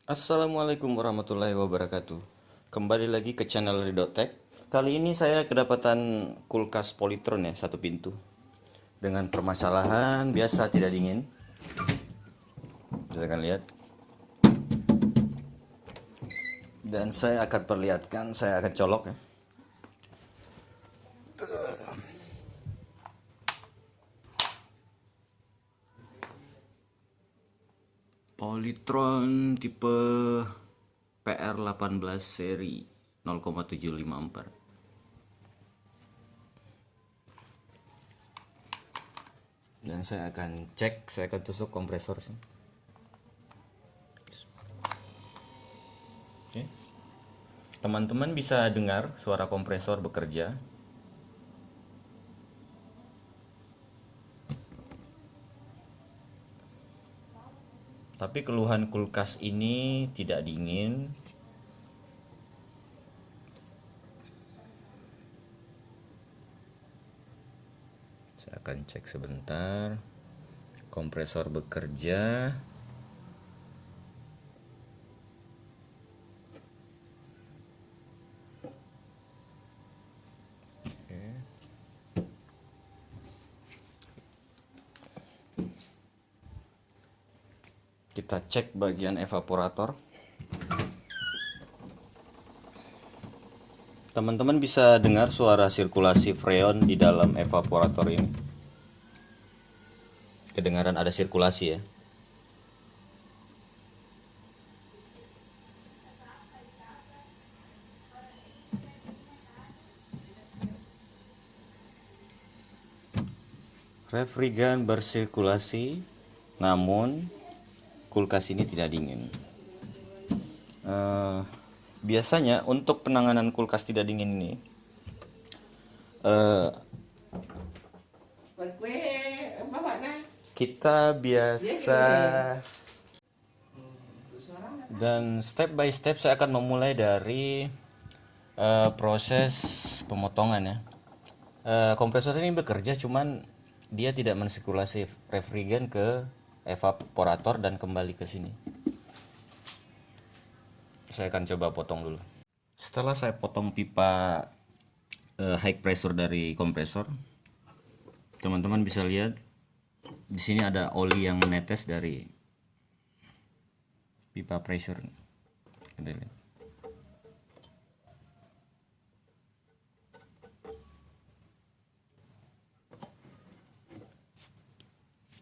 Assalamualaikum warahmatullahi wabarakatuh. Kembali lagi ke channel Ridotech. Kali ini saya kedapatan kulkas Polytron ya, satu pintu. Dengan permasalahan biasa tidak dingin. Kita akan lihat. Dan saya akan perlihatkan, saya akan colok ya. Polytron tipe PR18 seri 0,754. Dan saya akan cek, saya akan tusuk kompresor sih. Oke. Teman-teman bisa dengar suara kompresor bekerja. Tapi keluhan kulkas ini tidak dingin. Saya akan cek sebentar. Kompresor bekerja. Oke. Kita cek bagian evaporator. Teman-teman bisa dengar suara sirkulasi freon di dalam evaporator ini. Kedengaran ada sirkulasi ya. Refrigeran bersirkulasi, namun kulkas ini tidak dingin. Biasanya untuk penanganan kulkas tidak dingin ini, kita biasa dan step by step saya akan memulai dari proses pemotongan ya. Kompresor ini bekerja, cuman dia tidak mensirkulasi refrigeran ke evaporator dan kembali ke sini. Saya akan coba potong dulu. Setelah saya potong pipa high pressure dari kompresor, teman-teman bisa lihat di sini ada oli yang menetes dari pipa pressure. Kita lihat.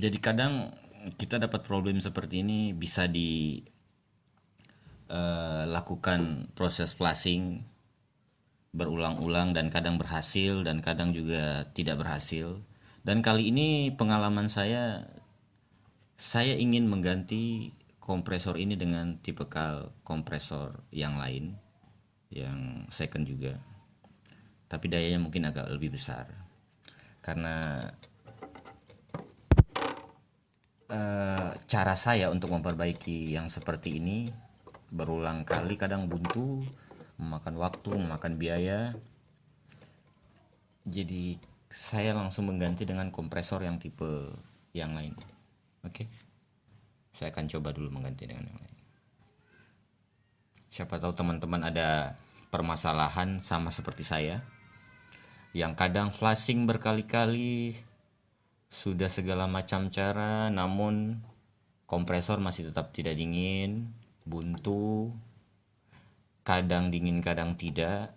Jadi kadang kita dapat problem seperti ini, bisa dilakukan proses flushing berulang-ulang dan kadang berhasil dan kadang juga tidak berhasil. Dan kali ini pengalaman saya ingin mengganti kompresor ini dengan tipe kompresor yang lain, yang second juga. Tapi dayanya mungkin agak lebih besar. Karena cara saya untuk memperbaiki yang seperti ini berulang kali kadang buntu, memakan waktu, memakan biaya. Jadi saya langsung mengganti dengan kompresor yang tipe yang lain. Oke. Saya akan coba dulu mengganti dengan yang lain. Siapa tahu teman-teman ada permasalahan sama seperti saya, yang kadang flashing berkali-kali, sudah segala macam cara, namun kompresor masih tetap tidak dingin, buntu, kadang dingin kadang tidak.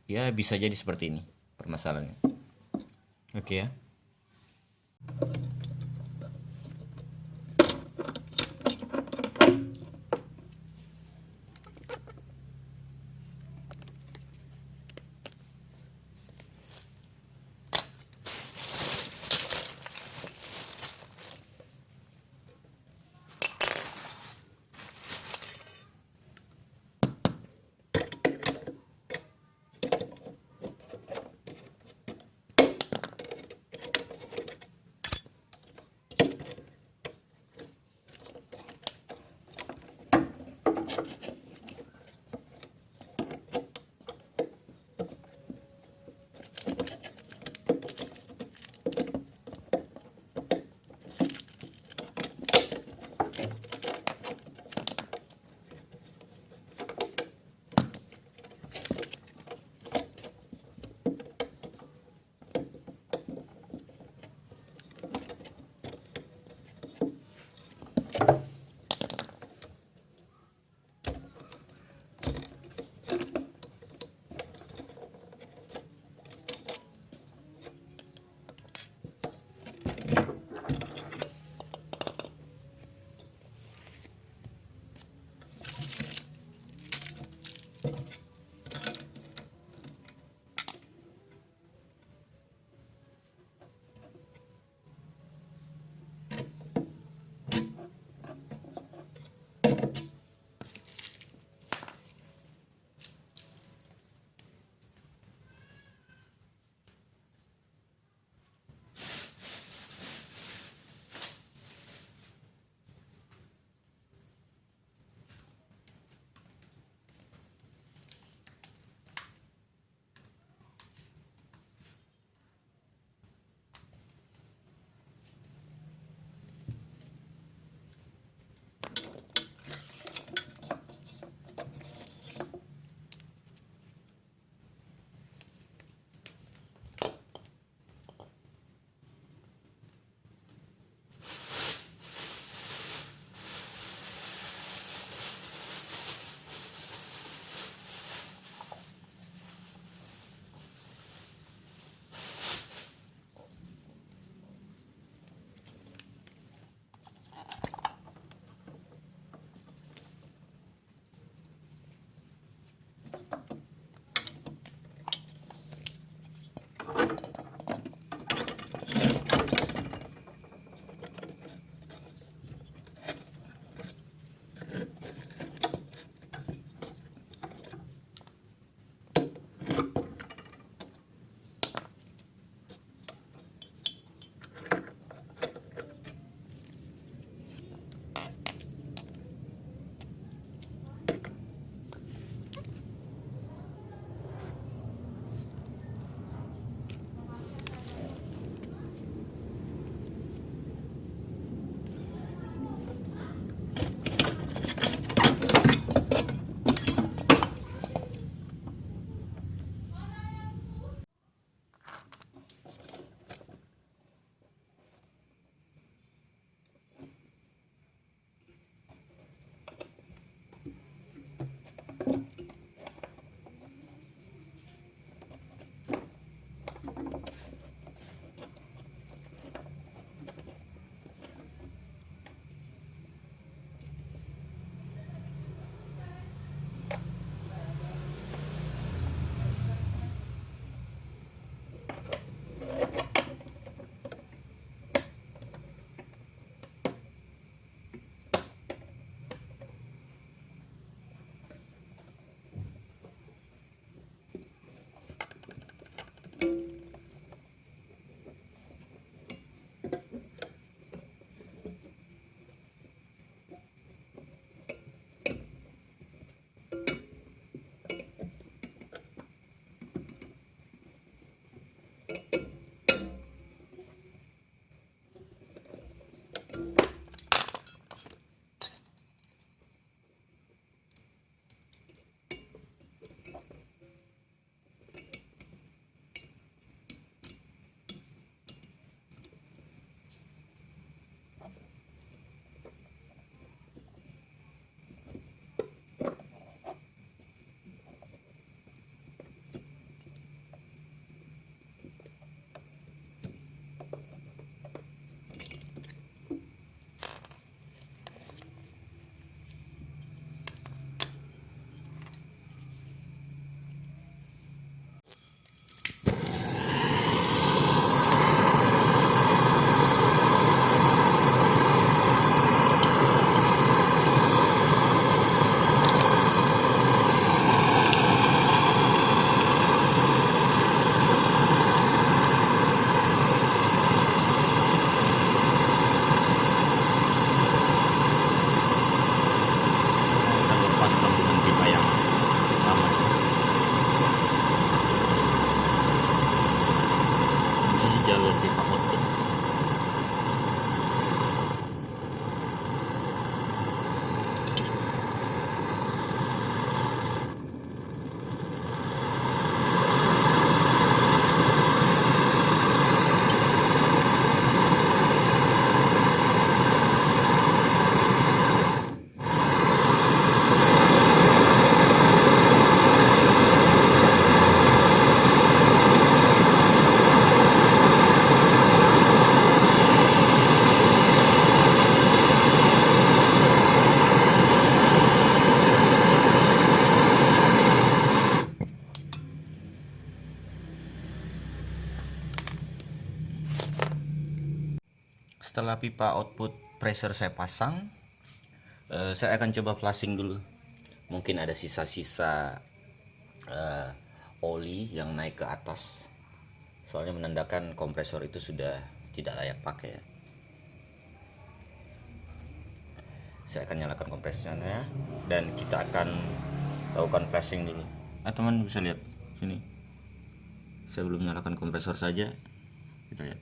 Ya bisa jadi seperti ini permasalahannya. Oke ya. Setelah pipa output pressure saya pasang, saya akan coba flushing dulu. Mungkin ada sisa-sisa oli yang naik ke atas, soalnya menandakan kompresor itu sudah tidak layak pakai ya. Saya akan nyalakan kompresornya dan kita akan lakukan flushing dulu. Teman bisa lihat sini, saya belum nyalakan kompresor saja, kita lihat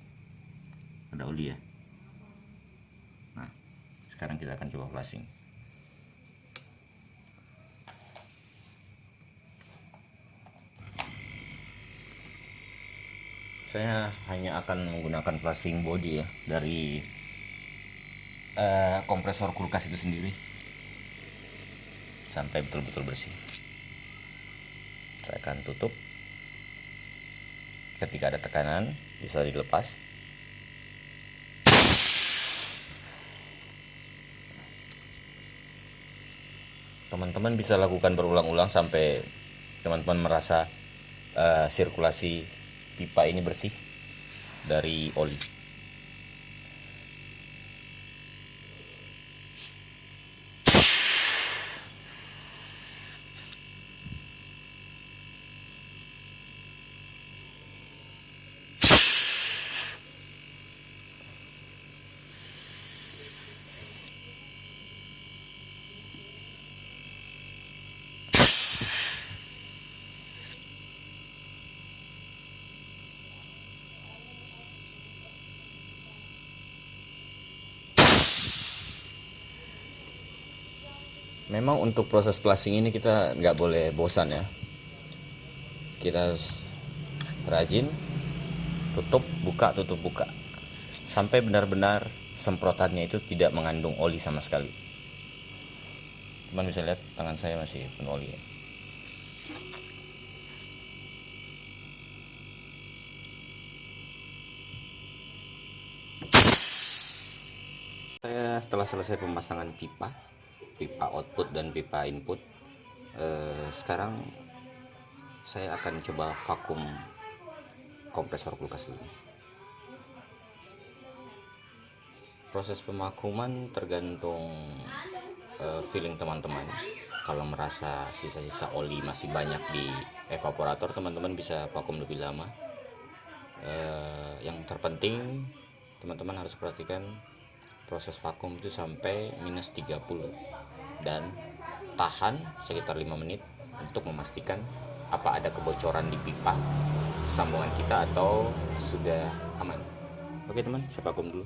ada oli ya. Nah, sekarang kita akan coba flushing. Saya hanya akan menggunakan flushing body ya, dari kompresor kulkas itu sendiri, sampai betul-betul bersih. Saya akan tutup. Ketika ada tekanan bisa dilepas. Teman-teman bisa lakukan berulang-ulang sampai teman-teman merasa sirkulasi pipa ini bersih dari oli. Memang untuk proses flushing ini kita nggak boleh bosan ya. Kita harus rajin, tutup buka sampai benar-benar semprotannya itu tidak mengandung oli sama sekali. Teman bisa lihat tangan saya masih penuh oli ya. Saya setelah selesai pemasangan pipa output dan pipa input, sekarang saya akan coba vakum kompresor kulkas dulu. Proses pemakuman tergantung feeling teman-teman. Kalau merasa sisa-sisa oli masih banyak di evaporator, teman-teman bisa vakum lebih lama. Yang terpenting teman-teman harus perhatikan proses vakum itu sampai minus 30 dan tahan sekitar 5 menit untuk memastikan apa ada kebocoran di pipa sambungan kita atau sudah aman. Oke teman, saya vakum dulu.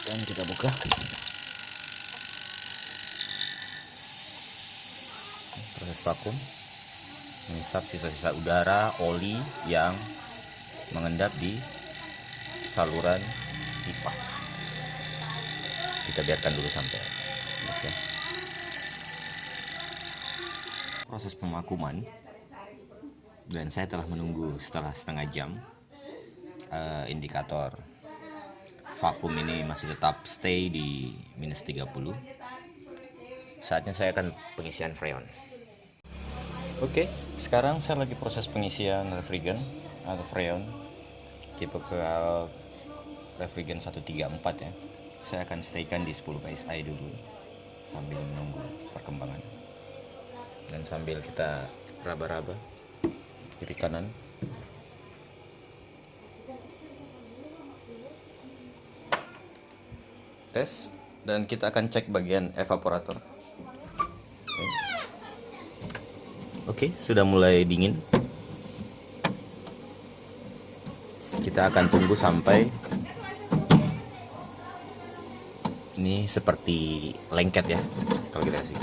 Dan kita buka. Proses vakum mengisap sisa-sisa udara, oli yang mengendap di saluran pipa. Kita biarkan dulu sampai habis ya. Proses pemakuman, dan saya telah menunggu setelah setengah jam. Indikator vakum ini masih tetap stay di minus 30. Saatnya saya akan pengisian freon. Oke, sekarang saya lagi proses pengisian refrigerant atau freon tipe refrigerant 134 ya. Saya akan staykan di 10 psi dulu sambil menunggu perkembangan. Dan sambil kita raba-raba kiri kanan. Tes, dan kita akan cek bagian evaporator. Oke, sudah mulai dingin. Kita akan tunggu sampai ini seperti lengket ya. Kalau kita kasih,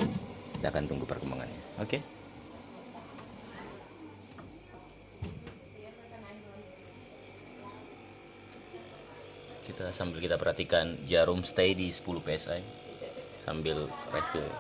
kita akan tunggu perkembangannya. Oke. Sambil kita perhatikan jarum stay di 10 psi sambil refill.